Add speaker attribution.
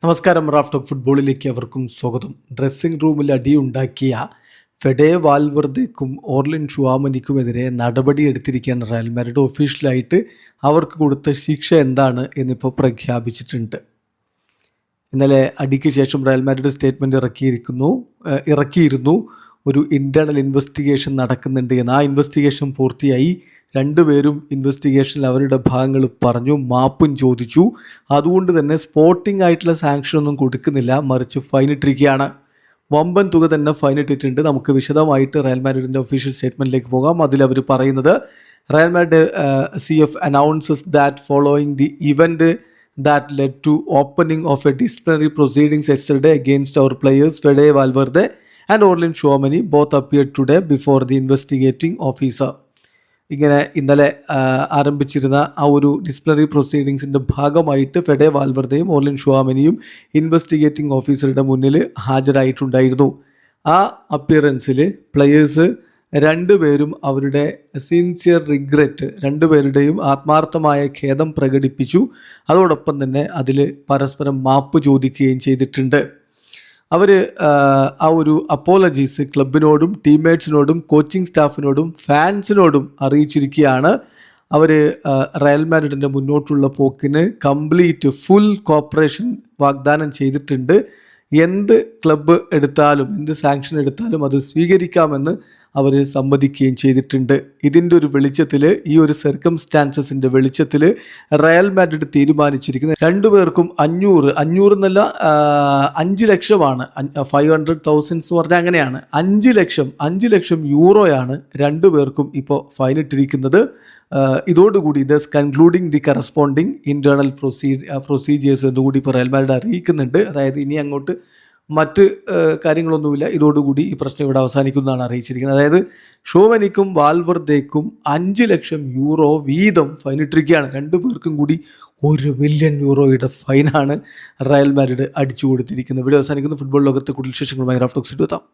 Speaker 1: നമസ്കാരം. Raf talk ഫുട്ബോളിലേക്ക് അവർക്കും സ്വാഗതം. ഡ്രസ്സിംഗ് റൂമിൽ അടിയുണ്ടാക്കിയ ഫെഡേ വാൽവർദേക്കും ഓർലിൻ ഷുവാമനിക്കുമെതിരെ നടപടിയെടുത്തിരിക്കുകയാണ് റയൽ മാഡ്രിഡ്. ഒഫീഷ്യലായിട്ട് അവർക്ക് കൊടുത്ത ശിക്ഷ എന്താണ് എന്നിപ്പോൾ പ്രഖ്യാപിച്ചിട്ടുണ്ട്. ഇന്നലെ അടിക്ക് ശേഷം റയൽ മാഡ്രിഡ് സ്റ്റേറ്റ്മെൻറ്റ് ഇറക്കിയിരുന്നു. ഒരു ഇൻറ്റേർണൽ ഇൻവെസ്റ്റിഗേഷൻ നടക്കുന്നുണ്ട് എന്ന്. ആ ഇൻവെസ്റ്റിഗേഷൻ പൂർത്തിയായി. രണ്ടുപേരും ഇൻവെസ്റ്റിഗേഷനിൽ അവരുടെ ഭാഗങ്ങൾ പറഞ്ഞു, മാപ്പും ചോദിച്ചു. അതുകൊണ്ട് തന്നെ സ്പോർട്ടിംഗ് ആയിട്ടുള്ള സാങ്ഷനൊന്നും കൊടുക്കുന്നില്ല, മറിച്ച് ഫൈൻ ഇട്ടിരിക്കുകയാണ്. വമ്പൻ തുക തന്നെ ഫൈൻ ഇട്ടിട്ടുണ്ട്. നമുക്ക് വിശദമായിട്ട് റയൽ മാഡ്രിഡിൻ്റെ ഒഫീഷ്യൽ സ്റ്റേറ്റ്മെൻറ്റിലേക്ക് പോകാം. അതിലവർ പറയുന്നത്, Real Madrid CF announces that following the event that led to opening of a disciplinary proceedings yesterday against our players Fede Valverde and Orlin Tchouameni both appeared today before the investigating officer. ഇങ്ങനെ ഇന്നലെ ആരംഭിച്ചിരുന്ന ആ ഒരു disciplinary പ്രൊസീഡിങ്സിൻ്റെ ഭാഗമായിട്ട് Fede വാൽവർദയും ഓർലിൻ ഷുവാമനിയും investigating ഓഫീസറുടെ മുന്നിൽ ഹാജരായിട്ടുണ്ടായിരുന്നു. ആ അപ്പിയറൻസിൽ players രണ്ടുപേരും അവരുടെ സിൻസിയർ റിഗ്രറ്റ്, രണ്ടുപേരുടെയും ആത്മാർത്ഥമായ ഖേദം പ്രകടിപ്പിച്ചു. അതോടൊപ്പം തന്നെ അതിൽ പരസ്പരം മാപ്പ് ചോദിക്കുകയും ചെയ്തിട്ടുണ്ട്. അവർ ആ ഒരു അപ്പോളജീസ് ക്ലബിനോടും ടീംമേറ്റ്സിനോടും കോച്ചിങ് സ്റ്റാഫിനോടും ഫാൻസിനോടും അറിയിച്ചിരിക്കുകയാണ്. അവർ റയൽ മാഡ്രിഡിൻ്റെ മുന്നോട്ടുള്ള പോക്കിന് കംപ്ലീറ്റ് ഫുൾ കോപ്പറേഷൻ വാഗ്ദാനം ചെയ്തിട്ടുണ്ട്. എന്ത് ക്ലബ്ബ് എടുത്താലും എന്ത് സാങ്ഷൻ എടുത്താലും അത് സ്വീകരിക്കാമെന്ന് അവർ സമ്മതിക്കുകയും ചെയ്തിട്ടുണ്ട്. ഇതിൻ്റെ ഒരു വെളിച്ചത്തിൽ, ഈ ഒരു സർക്കംസ്റ്റാൻസസിൻ്റെ വെളിച്ചത്തിൽ റയൽ മാഡ്രിഡ് തീരുമാനിച്ചിരിക്കുന്നത് രണ്ടുപേർക്കും 500 എന്നല്ല 5 ലക്ഷമാണ്. 500,000 എന്ന് പറഞ്ഞാൽ അങ്ങനെയാണ്. 5 ലക്ഷം യൂറോയാണ് രണ്ടുപേർക്കും ഇപ്പോൾ ഫൈനിട്ടിരിക്കുന്നത്. ഇതോടുകൂടി thus concluding the corresponding internal procedures എന്നുകൂടി ഇപ്പോൾ റയൽ മാഡ്രിഡ് അറിയിക്കുന്നുണ്ട്. അതായത് ഇനി അങ്ങോട്ട് മറ്റ് കാര്യങ്ങളൊന്നുമില്ല. ഇതോടുകൂടി ഈ പ്രശ്നം ഇവിടെ അവസാനിക്കുന്നതാണ് അറിയിച്ചിരിക്കുന്നത്. അതായത് ഷുവാമനിക്കും വാൽവർദേക്കും 5 ലക്ഷം യൂറോ വീതം ഫൈനിട്ടിരിക്കുകയാണ്. രണ്ടുപേർക്കും കൂടി 1 മില്യൺ യൂറോയുടെ ഫൈനാണ് റയൽ മാഡ്രിഡ് അടിച്ചു കൊടുത്തിരിക്കുന്നത്. ഇവിടെ അവസാനിക്കുന്ന ഫുട്ബോൾ ലോകത്തെ കൂടുതൽ വിശേഷങ്ങളുമായി റാഫ് ടോക്സിൽ എത്താം.